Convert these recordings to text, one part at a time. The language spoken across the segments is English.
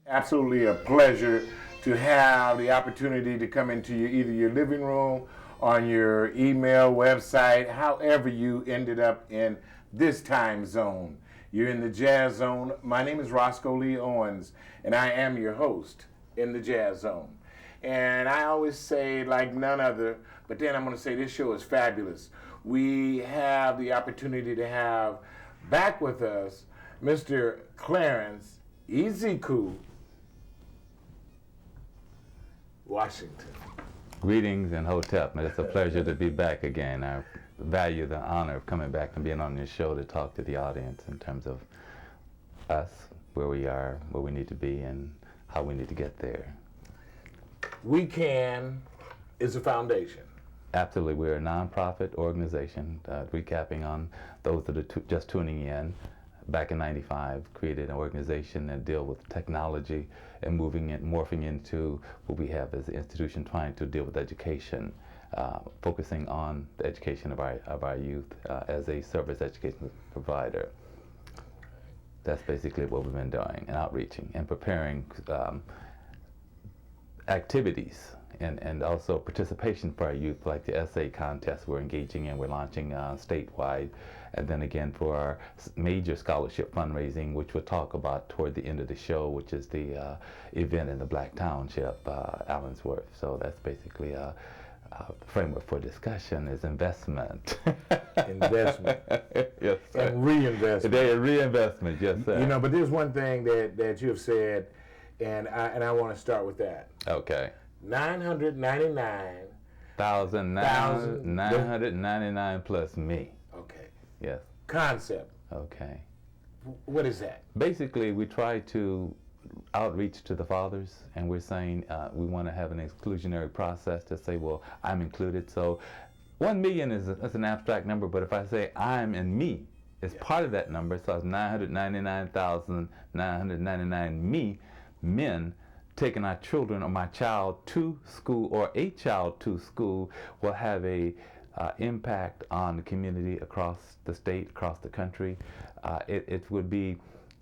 Absolutely a pleasure to have the opportunity to come into either your living room, on your email, website, however you ended up in this time zone. You're in the Jazz Zone. My name is Roscoe Lee Owens, and I am your host in the Jazz Zone. And I always say, like none other, but then I'm going to say this show is fabulous. We have the opportunity to have back with us Mr. Clarence Ezeku Washington. Greetings and Hotep. It's a pleasure to be back again. I value the honor of coming back and being on your show to talk to the audience in terms of us, where we are, where we need to be, and how we need to get there. We Can is a foundation. Absolutely. We're a nonprofit organization. Recapping on those that are just tuning in, back in '95, created an organization that deal with technology and morphing into what we have as an institution trying to deal with education, focusing on the education of our youth as a service education provider. That's basically what we've been doing, and outreaching and preparing activities and also participation for our youth, like the essay contest we're engaging in. We're launching statewide. And then again for our major scholarship fundraising, which we'll talk about toward the end of the show, which is the event in the Black Township, Allensworth. So that's basically a framework for discussion is investment. Investment. Yes, sir. And reinvestment. Reinvestment, yes, sir. You know, but there's one thing that you have said, and I want to start with that. Okay. 999. 999 plus me. Okay. Yes. Concept. Okay. What is that? Basically, we try to outreach to the fathers, and we're saying we want to have an exclusionary process to say, well, I'm included. So 1 million is an abstract number, but if I say I'm and me, it's part of that number. So it's 999,999 me, men, taking our children or my child to school, or a child to school, will have a impact on the community across the state, across the country. It would be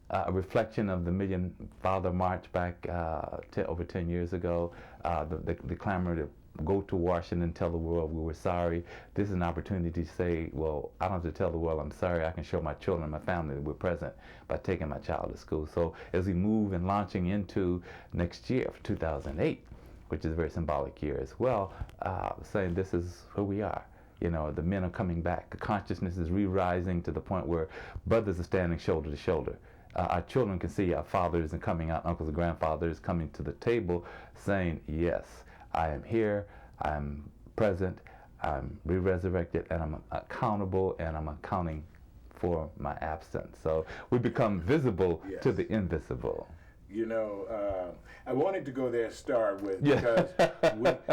a reflection of the Million Father March back over 10 years ago, the clamor to go to Washington and tell the world we were sorry. This is an opportunity to say, well, I don't have to tell the world I'm sorry. I can show my children and my family that we're present by taking my child to school. So as we move and launching into next year, for 2008, which is a very symbolic year as well, saying this is who we are. You know, the men are coming back. The consciousness is re-rising to the point where brothers are standing shoulder to shoulder. Our children can see our fathers and coming out, uncles and grandfathers coming to the table saying, yes, I am here, I'm present, I'm re-resurrected, and I'm accountable, and I'm accounting for my absence. So we become visible to the invisible. You know, I wanted to go there start with, because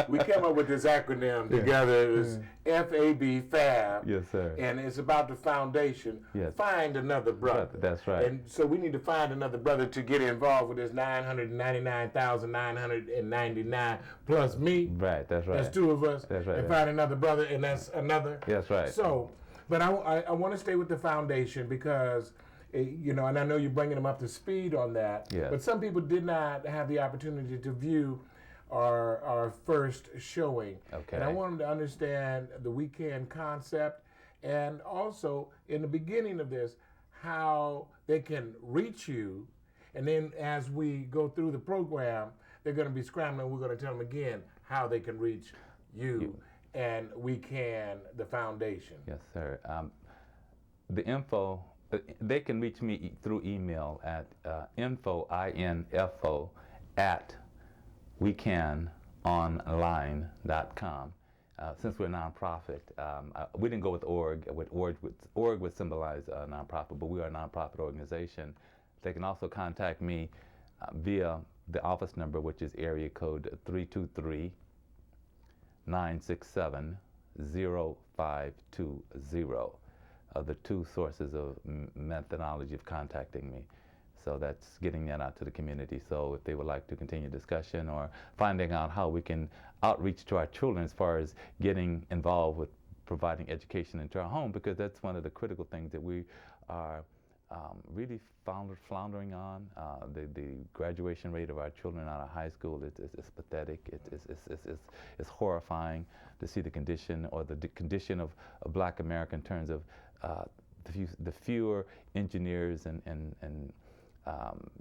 we came up with this acronym together. It was FAB, FAB. Yes, sir. And it's about the foundation. Yes. Find another brother. That's right. And so we need to find another brother to get involved with this 999,999 plus me. Right, that's right. That's two of us. That's right. And find another brother, and that's another. That's right. So, but I want to stay with the foundation, because you know, and I know you're bringing them up to speed on that. Yes. But some people did not have the opportunity to view our first showing. Okay. And I want them to understand the We Can concept, and also in the beginning of this, how they can reach you. And then as we go through the program, they're going to be scrambling. We're going to tell them again how they can reach you. And We Can, the foundation. Yes, sir. The info, they can reach me through email at info, I-N-F-O, at wecanonline.com. Since we're a nonprofit, we didn't go with org. Org would symbolize a nonprofit, but we are a nonprofit organization. They can also contact me via the office number, which is area code 323-967-0520. The two sources of methodology of contacting me. So that's getting that out to the community. So if they would like to continue discussion or finding out how we can outreach to our children as far as getting involved with providing education into our home, because that's one of the critical things that we are really floundering on. The graduation rate of our children out of high school is pathetic. It's horrifying to see the condition or the condition of Black America in terms of the fewer engineers and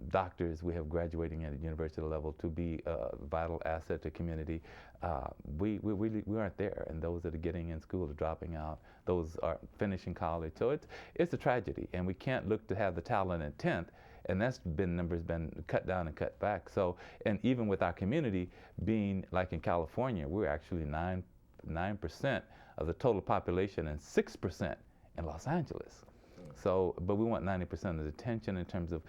doctors we have graduating at the university level to be a vital asset to community. We aren't there, and those that are getting in school are dropping out. Those are finishing college. So it's a tragedy, and we can't look to have the talent and intent, and numbers been cut down and cut back. So, and even with our community being like in California, we're actually 9% of the total population and 6% in Los Angeles. So, but we want 90% of the attention in terms of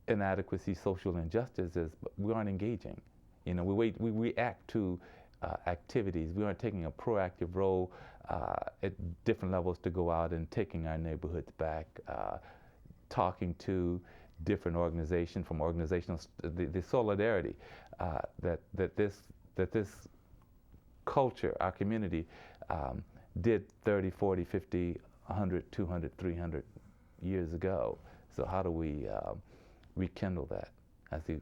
inadequacy, social injustices. But we aren't engaging. You know, we react to activities. We aren't taking a proactive role at different levels to go out and taking our neighborhoods back, talking to different organizations from organizational the solidarity that this culture, our community, did 30, 40, 50, 100, 200, 300 years ago. So how do we rekindle that? I see.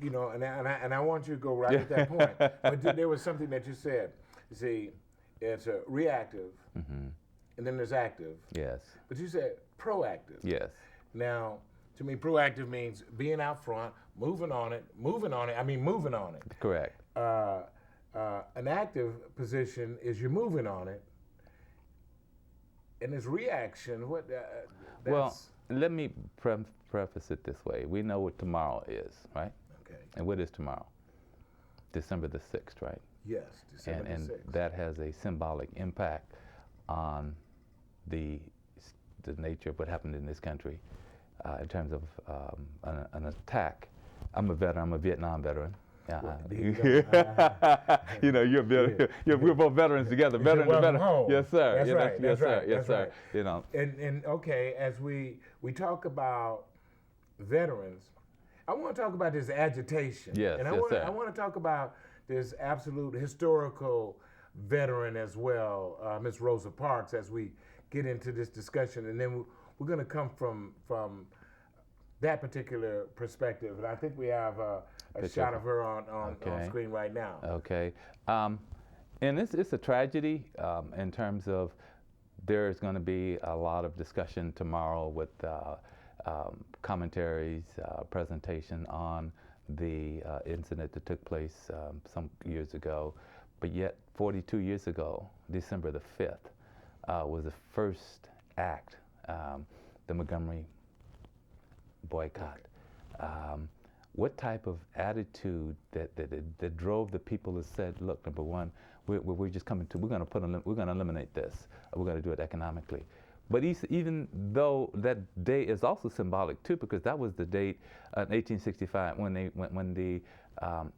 You know, and I want you to go right at that point. But there was something that you said. You see, it's a reactive, and then there's active. Yes. But you said proactive. Yes. Now, to me, proactive means being out front, moving on it. Moving on it. Correct. An active position is you're moving on it. And this reaction, well, let me preface it this way. We know what tomorrow is, right? Okay. And what is tomorrow? December the 6th, right? Yes, December the 6th. And that has a symbolic impact on the nature of what happened in this country in terms of an attack. I'm a veteran. I'm a Vietnam veteran. You know, we're both veterans together. Veteran to veteran. Home. Yes, sir. That's right. Yes, sir. Right. Yes, sir. Right. You know. And okay, as we talk about veterans, I want to talk about this agitation. Yes, and sir. I want to talk about this absolute historical veteran as well, Ms. Rosa Parks, as we get into this discussion, and then we're going to come from that particular perspective, and I think we have a shot of her on screen right now. Okay, and it's a tragedy in terms of there's going to be a lot of discussion tomorrow with commentaries, presentation on the incident that took place some years ago, but yet 42 years ago, December the 5th, was the first act, the Montgomery boycott. What type of attitude that drove the people that said, look, number one, we're just coming to, we're going to eliminate this. We're going to do it economically. But even though that day is also symbolic too, because that was the date in 1865 when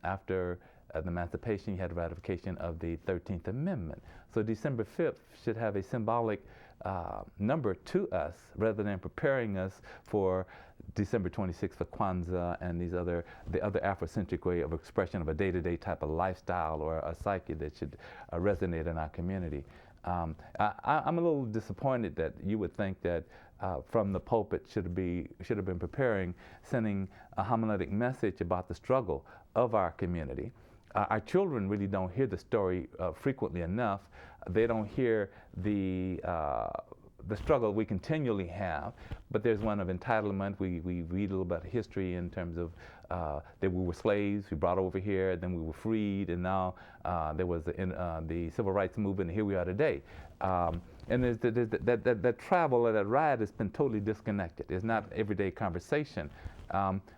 after the Emancipation, you had ratification of the 13th Amendment. So December 5th should have a symbolic number to us, rather than preparing us for December 26th for Kwanzaa and the other Afrocentric way of expression of a day-to-day type of lifestyle or a psyche that should resonate in our community. I'm a little disappointed that you would think that from the pulpit should have been preparing, sending a homiletic message about the struggle of our community. Our children really don't hear the story frequently enough. They don't hear the struggle we continually have, but there's one of entitlement. We read a little about history in terms of that we were slaves, we brought over here, then we were freed, and now there was the civil rights movement, and here we are today. And there's that travel or that ride has been totally disconnected. It's not everyday conversation.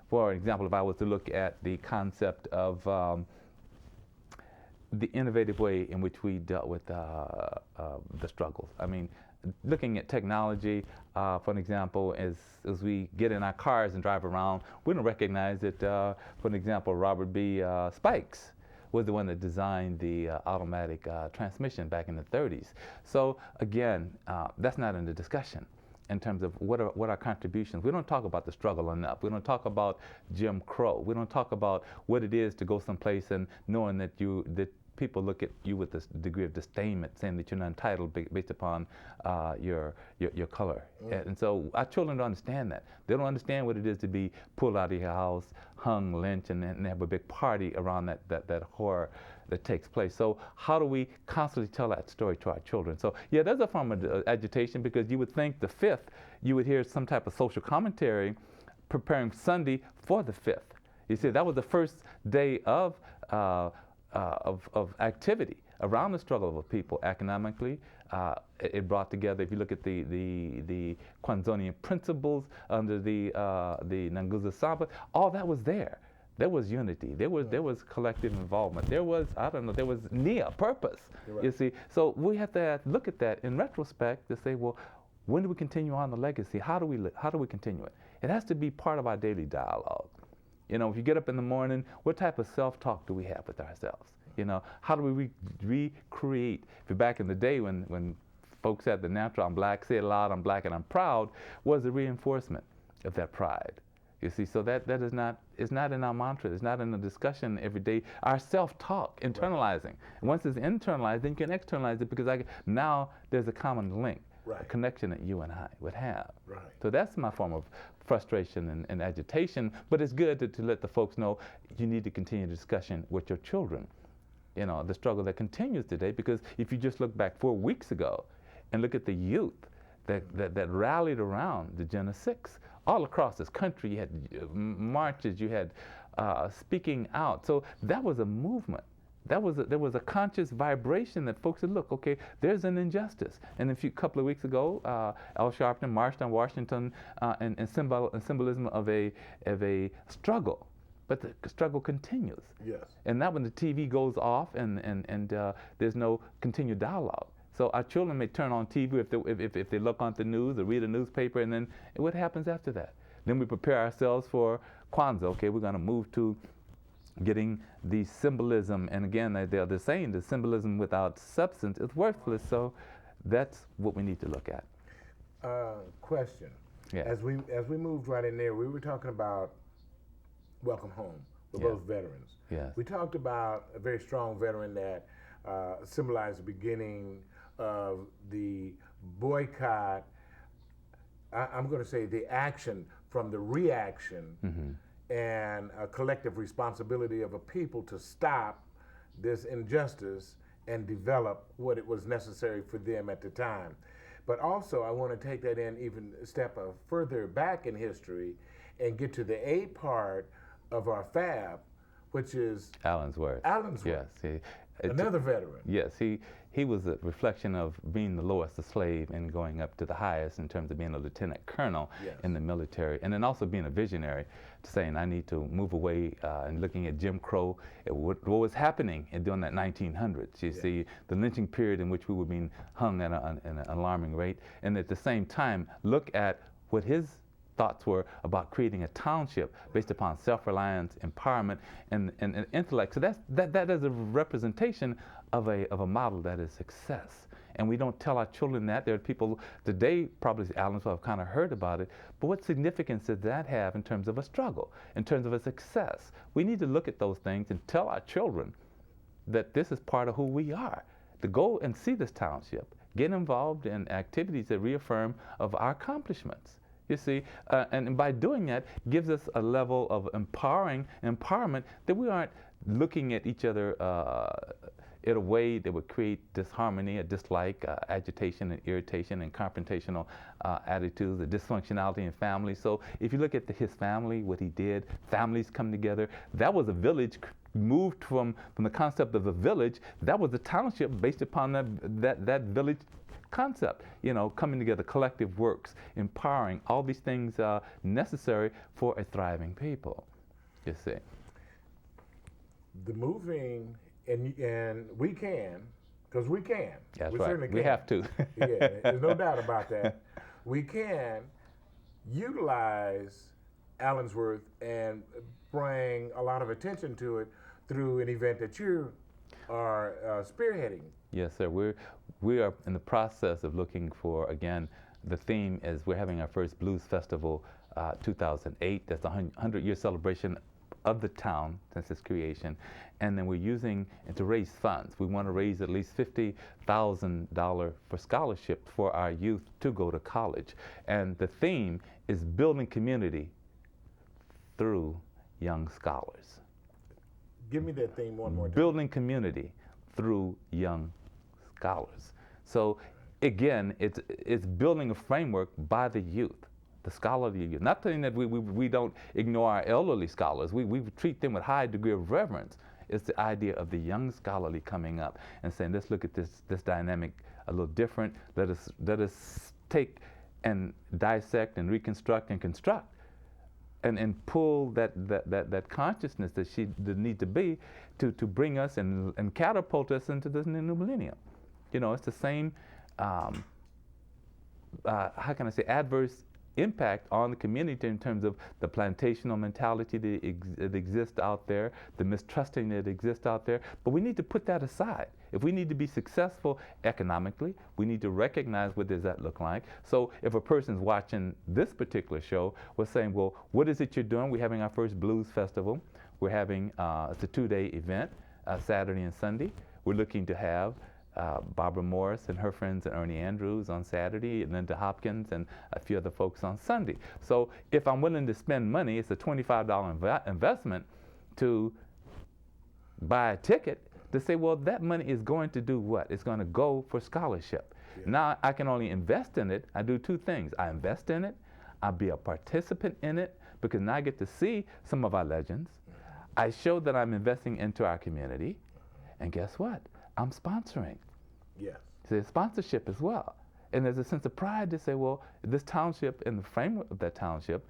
For example, if I was to look at the concept of the innovative way in which we dealt with the struggles. I mean, looking at technology, for an example, as we get in our cars and drive around, we don't recognize that, for an example, Robert B. Spikes was the one that designed the automatic transmission back in the 30s. So again, that's not in the discussion in terms of what are contributions. We don't talk about the struggle enough. We don't talk about Jim Crow. We don't talk about what it is to go someplace and knowing that people look at you with this degree of disdainment, saying that you're not entitled based upon your color. And so our children don't understand that. They don't understand what it is to be pulled out of your house, hung, lynched, and have a big party around that horror that takes place. So how do we constantly tell that story to our children? So yeah, there's a form of agitation, because you would think the 5th, you would hear some type of social commentary preparing Sunday for the 5th. You see, that was the first day of activity around the struggle of people economically. It brought together, if you look at the Kwanzonian principles under the Nguzo Saba, all that was there. There was unity. There was collective involvement. There was, I don't know, there was Nia, purpose. Right. You see, so we have to look at that in retrospect to say, well, when do we continue on the legacy? How do we continue it? It has to be part of our daily dialogue. You know, if you get up in the morning, what type of self-talk do we have with ourselves? You know, how do we recreate? If you're back in the day when folks had the natural, I'm black, say it loud, I'm black and I'm proud, was the reinforcement of that pride. You see, so that is not, it's not in our mantra, it's not in the discussion every day. Our self-talk, internalizing. Right. And once it's internalized, then you can externalize it, because now there's a common link. Right. A connection that you and I would have. Right. So that's my form of frustration and agitation, but it's good to let the folks know you need to continue the discussion with your children. You know, the struggle that continues today, because if you just look back 4 weeks ago and look at the youth that rallied around the Jena 6, all across this country, you had marches, you had speaking out. So that was a movement. There was a conscious vibration that folks said, look, okay, there's an injustice. And a couple of weeks ago, Al Sharpton marched on Washington in symbolism of a struggle. But the struggle continues. Yes. And not when the TV goes off and there's no continued dialogue. So our children may turn on TV if they look on the news or read a newspaper, and then what happens after that? Then we prepare ourselves for Kwanzaa. Okay, we're going to move to getting the symbolism, and again, they're saying the symbolism without substance is worthless. So that's what we need to look at. Question. Yeah. As we moved right in there, we were talking about welcome home for both veterans. Yes. We talked about a very strong veteran that symbolized the beginning of the boycott. I'm going to say the action from the reaction. Mm-hmm. And a collective responsibility of a people to stop this injustice and develop what it was necessary for them at the time. But also, I want to take that in even a step further back in history and get to the A part of our FAB, which is Allensworth. Yes. Another veteran. Yes, he was a reflection of being the lowest a slave and going up to the highest in terms of being a lieutenant colonel in the military, and then also being a visionary, saying I need to move away and looking at Jim Crow, what was happening during that 1900s. You see the lynching period in which we were being hung at an alarming rate, and at the same time look at what his thoughts were about creating a township based upon self-reliance, empowerment, and intellect. So that is a representation of a model that is success. And we don't tell our children that. There are people today, probably Allensworth, have kind of heard about it, but what significance does that have in terms of a struggle, in terms of a success? We need to look at those things and tell our children that this is part of who we are. To go and see this township, get involved in activities that reaffirm of our accomplishments. You see, and by doing that, gives us a level of empowerment that we aren't looking at each other in a way that would create disharmony, a dislike, agitation and irritation and confrontational attitudes, a dysfunctionality in families. So if you look at his family, what he did, families come together. That was a village moved from the concept of a village. That was a township based upon that village concept, you know, coming together, collective works, empowering, all these things necessary for a thriving people, you see. The moving, and we can, because we can. That's we right. Certainly can. We have to. Yeah, there's no doubt about that. We can utilize Allensworth and bring a lot of attention to it through an event that you are spearheading. Yes, sir. We are in the process of looking for, again, the theme is we're having our first Blues Festival 2008. That's a 100-year celebration of the town since its creation, and then we're using it to raise funds. We want to raise at least $50,000 for scholarships for our youth to go to college. And the theme is building community through young scholars. Give me that theme one more time. Building community through young scholars. So again, it's building a framework by the youth, the scholarly youth. Not saying that we don't ignore our elderly scholars. We treat them with high degree of reverence. It's the idea of the young scholarly coming up and saying, let's look at this dynamic a little different. Let us take and dissect and reconstruct and construct and pull that consciousness that need to be to bring us and catapult us into this new millennium. You know, it's the same, how can I say, adverse impact on the community in terms of the plantational mentality that exists out there, the mistrusting that exists out there. But we need to put that aside. If we need to be successful economically, we need to recognize what does that look like. So if a person's watching this particular show, we're saying, well, what is it you're doing? We're having our first blues festival. We're having, it's a 2-day event, Saturday and Sunday. We're looking to have Barbara Morris and her friends and Ernie Andrews on Saturday, and Linda Hopkins and a few other folks on Sunday. So if I'm willing to spend money, it's a $25 investment to buy a ticket to say, well, that money is going to do what? It's going to go for scholarship. Yeah. Now I can only invest in it. I do 2 things. I invest in it. I be a participant in it because now I get to see some of our legends. I show that I'm investing into our community. And guess what? I'm sponsoring. Yes. So there's sponsorship as well. And there's a sense of pride to say, well, this township, in the framework of that township,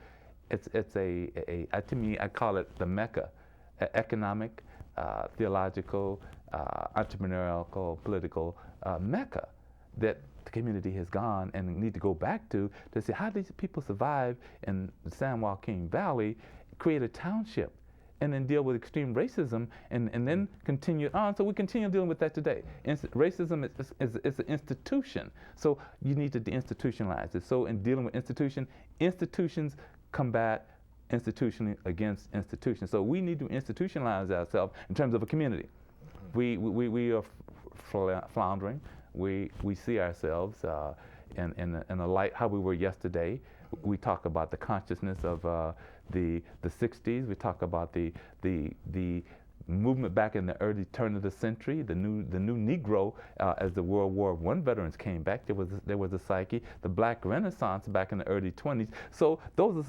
it's to me, I call it the Mecca, economic, theological, entrepreneurial, political Mecca that the community has gone and need to go back to see how these people survive in the San Joaquin Valley, create a township, and then deal with extreme racism, and then continue on. So we continue dealing with that today. Racism is an institution, so you need to deinstitutionalize it. So in dealing with institutions combat institution against institution. So we need to institutionalize ourselves in terms of a community. We are floundering. We see ourselves in a light how we were yesterday. We talk about the consciousness of the 60s. We talk about the movement back in the early turn of the century, the new Negro as the World War I veterans came back. There was a psyche, the Black Renaissance back in the early 20s. So those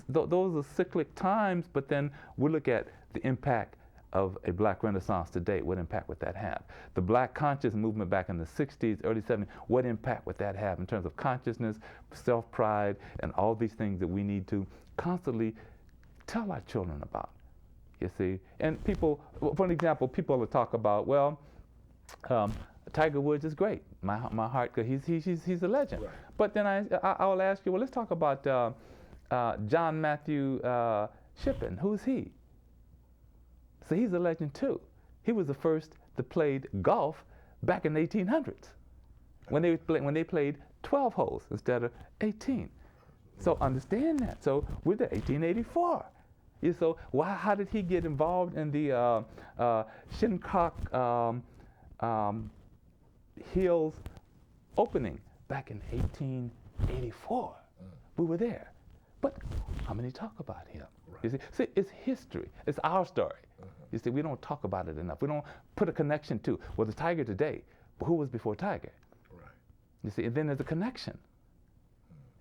are cyclic times. But then we look at the impact of a Black Renaissance today. What impact would that have? The Black conscious movement back in the 60s, early 70s, what impact would that have in terms of consciousness, self-pride, and all these things that we need to constantly tell our children about, you see? And people, for an example, people will talk about, well, Tiger Woods is great. My heart, he's a legend. Right. But then I'll ask you, well, let's talk about John Matthew Shippen. Who's he? So he's a legend too. He was the first that played golf back in the 1800s when they played 12 holes instead of 18. So understand that. So we're the 1884. So how did he get involved in the Shinnecock Hills opening back in 1884? We were there. But how many talk about him? Right. You see, it's history. It's our story. You see, we don't talk about it enough. We don't put a connection to, well, the Tiger today, but who was before Tiger? Right. You see, and then there's a connection.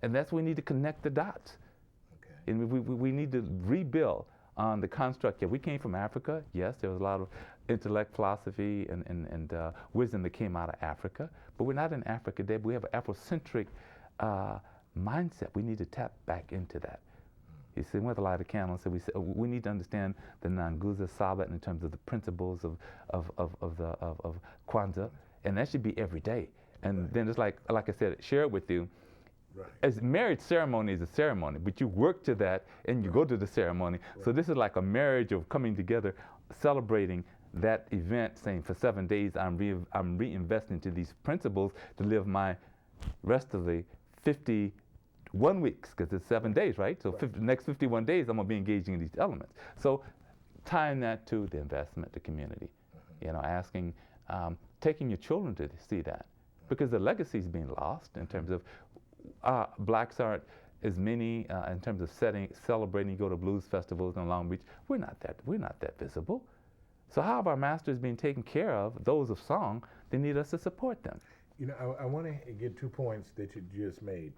And that's where we need to connect the dots. Okay. And we need to rebuild on the construct. Yeah, we came from Africa. Yes, there was a lot of intellect, philosophy, and wisdom that came out of Africa. But we're not in Africa today. We have an Afrocentric mindset. We need to tap back into that. You see, we have a lot of candles, so we need to understand the Nanguza Sabat in terms of the principles of Kwanzaa, and that should be every day. And right. Then just like I said, share it with you. Right. As marriage ceremony is a ceremony, but you work to that and you go to the ceremony. Right. So this is like a marriage of coming together, celebrating that event, saying for 7 days I'm reinvesting to these principles to live my rest of the 51 weeks, because it's 7 days, right? So right. Next 51 days, I'm going to be engaging in these elements. So tying that to the investment, the community, asking, taking your children to see that, because the legacy is being lost in terms of blacks aren't as many in terms of celebrating. You go to blues festivals in Long Beach. We're not that visible. So how have our masters been taken care of? Those of song, they need us to support them. I want to get 2 points that you just made.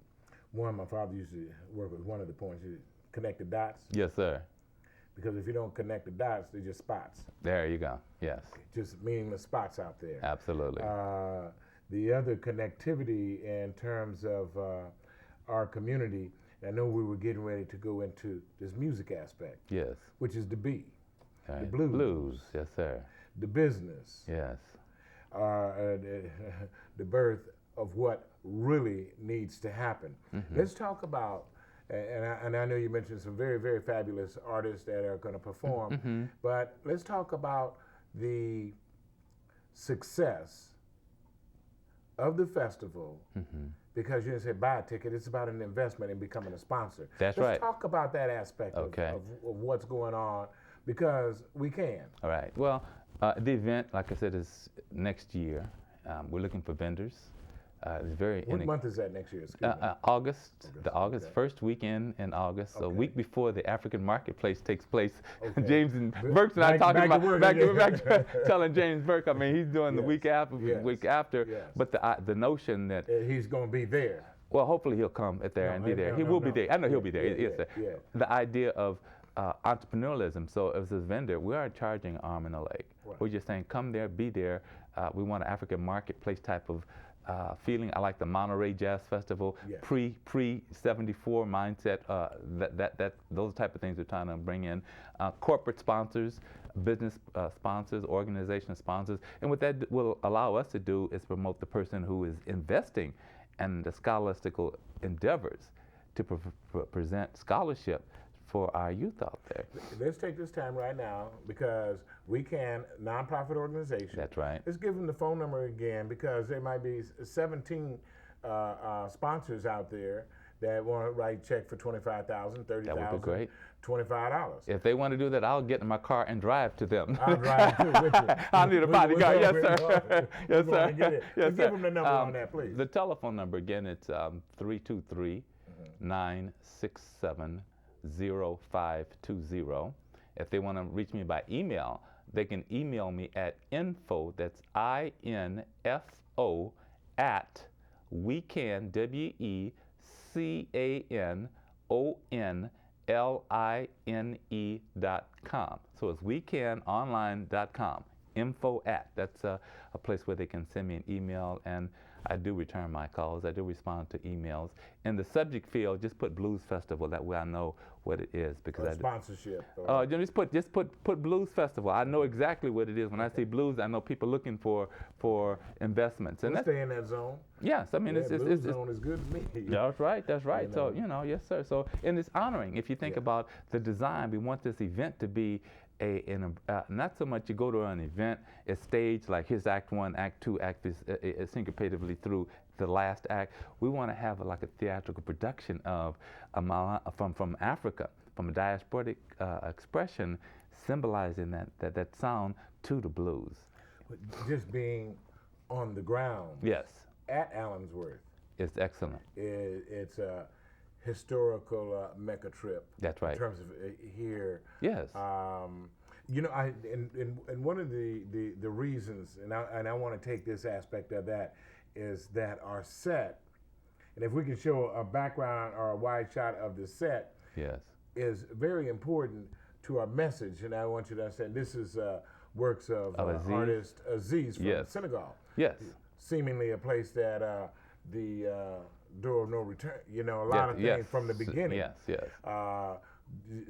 One, my father used to work with one of the points, connect the dots. Yes, sir. Because if you don't connect the dots, they're just spots. There you go. Yes. Just meaningless spots out there. Absolutely. The other connectivity in terms of our community, I know we were getting ready to go into this music aspect. Yes. Which is the B, right. The blues. Blues, yes, sir. The business. Yes. The birth of what really needs to happen. Mm-hmm. Let's talk about, and I know you mentioned some very, very fabulous artists that are going to perform, mm-hmm. but let's talk about the success of the festival, mm-hmm. because you didn't say buy a ticket, it's about an investment in becoming a sponsor. That's Let's right. talk about that aspect of what's going on, because we can. All right. Well, the event, like I said, is next year. We're looking for vendors. It's very. What month is that next year? August. The August, first weekend in August. So a week before the African marketplace takes place. Okay. James and Burke's and I talking about back to telling James Burke. I mean, he's doing the week after. Yes. But the notion that he's going to be there. Well, hopefully he'll come and be there. He will be there. I know he'll be there. Yes, sir. Yeah. The idea of entrepreneurialism. So as a vendor, we aren't charging arm and a leg. Right. We're just saying, come there, be there. We want an African marketplace type of feeling. I like the Monterey Jazz Festival, pre 74 mindset. Those type of things we're trying to bring in. Corporate sponsors, business sponsors, organization sponsors, and what that will allow us to do is promote the person who is investing in the scholastical endeavors to present scholarship for our youth out there. Let's take this time right now, because we can, nonprofit organization. That's right. Let's give them the phone number again, because there might be 17 sponsors out there that want to write a check for $25,000, $30,000. That would be great. $25. If they want to do that, I'll get in my car and drive to them. I'll drive too with you. I'll need a bodyguard. Yes, sir. Yes, sir. Yes, sir. Give them the number on that, please. The telephone number, again, it's 323-967-0520. If they want to reach me by email, they can email me at info, that's INFO, at wecan, WeCanOnline.com. So it's wecanonline.com. Info at, that's a place where they can send me an email, and I do return my calls. I do respond to emails. In the subject field, just put Blues Festival. That way I know what it is, because sponsorship. Just put Blues Festival. I know exactly what it is. When I say blues, I know people looking for investments. And stay in that zone. Yes, I mean it's zone is good to me. That's right. That's right. So yes, sir. So and it's honoring. If you think about the design, we want this event to be not so much you go to an event, it's staged like here's Act 1, Act 2, Act this syncopatively through the last act. We want to have like a theatrical production of from Africa, from a diasporic expression, symbolizing that sound to the blues. Just being on the ground. Yes. At Allensworth. It's excellent. It's a historical mecca trip. That's right. In terms of here. Yes. And one of the reasons, and I want to take this aspect of that, is that our set, and if we can show a background or a wide shot of the set, yes, is very important to our message. And I want you to understand this is works of artist Aziz from Senegal. Yes. Seemingly a place that the door of no return, a lot of things from the beginning. Yes.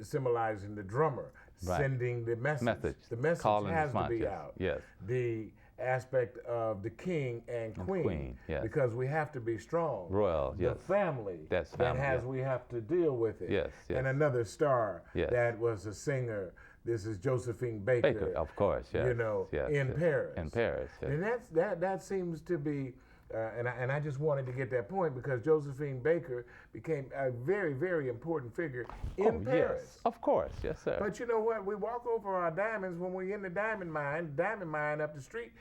Symbolizing the drummer, sending the message. The message has to be out. Yes. The aspect of the king and queen, because we have to be strong. Royal, the family that we have to deal with it. Yes. And another star that was a singer. This is Josephine Baker. Of course, yes. In Paris. In Paris, yes. And that seems to be And I just wanted to get that point because Josephine Baker became a very, very important figure in Paris. Yes, of course, yes, sir. But you know what? We walk over our diamonds when we're in the diamond mine up the street.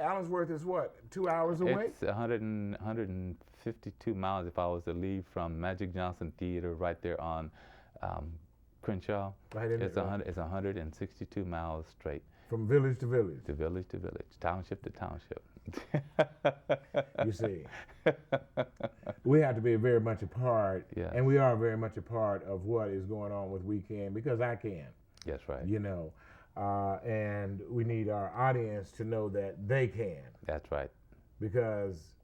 Allensworth is what, 2 hours away? It's 152 miles if I was to leave from Magic Johnson Theater right there on Crenshaw. Right in it's, there. It's 162 miles straight. From village to village. To village to village, township to township. You see, we have to be very much a part, Yes. and we are very much a part of what is going on with We Can because I can. That's right. You know, and we need our audience to know that they can That's right. because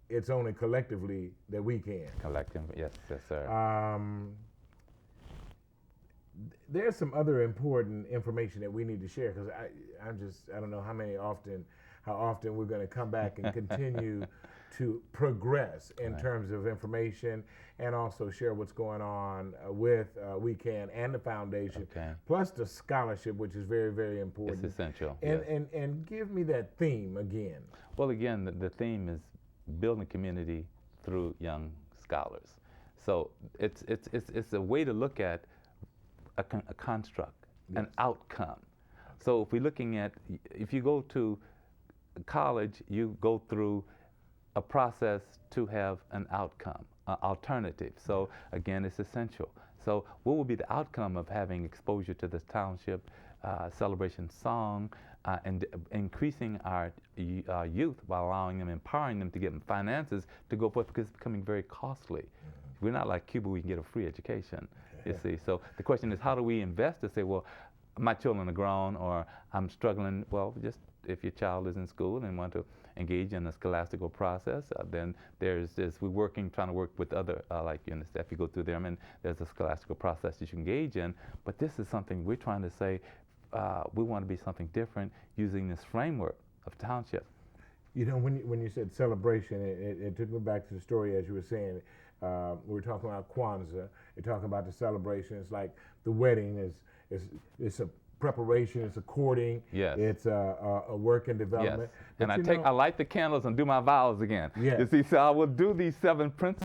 it's only collectively that we can. Collective, yes, yes, sir. There's some other important information that we need to share because I don't know how often we're going to come back and continue to progress in terms of information and also share what's going on with We Can and the foundation, plus the scholarship, which is very, very important. It's essential. And, yes. and give me that theme again. Well, again, the theme is building community through young scholars. So it's a way to look at a construct, Yes. an outcome. So if we're looking at, if you go to college, you go through a process to have an outcome, alternative. So again, it's essential. So what will be the outcome of having exposure to this township celebration song and increasing our youth by allowing them, empowering them to get finances to go forth because it's becoming very costly. We're not like Cuba, we can get a free education, you see. So the question is, how do we invest to say, well, my children are grown or I'm struggling? Well, just if your child is in school and want to engage in a scholastical process, then there's this, trying to work with other, like UNICEF, you go through them and there's a scholastical process that you engage in. But this is something we're trying to say, we want to be something different using this framework of township. You know, when you said celebration, it took me back to the story as you were saying. We were talking about Kwanzaa. You're talking about the celebration. It's like the wedding it's a preparation. It's a courting. Yes. It's a work in development. Yes. And I light the candles and do my vows again. Yes. You see, so I will do these 7 principles.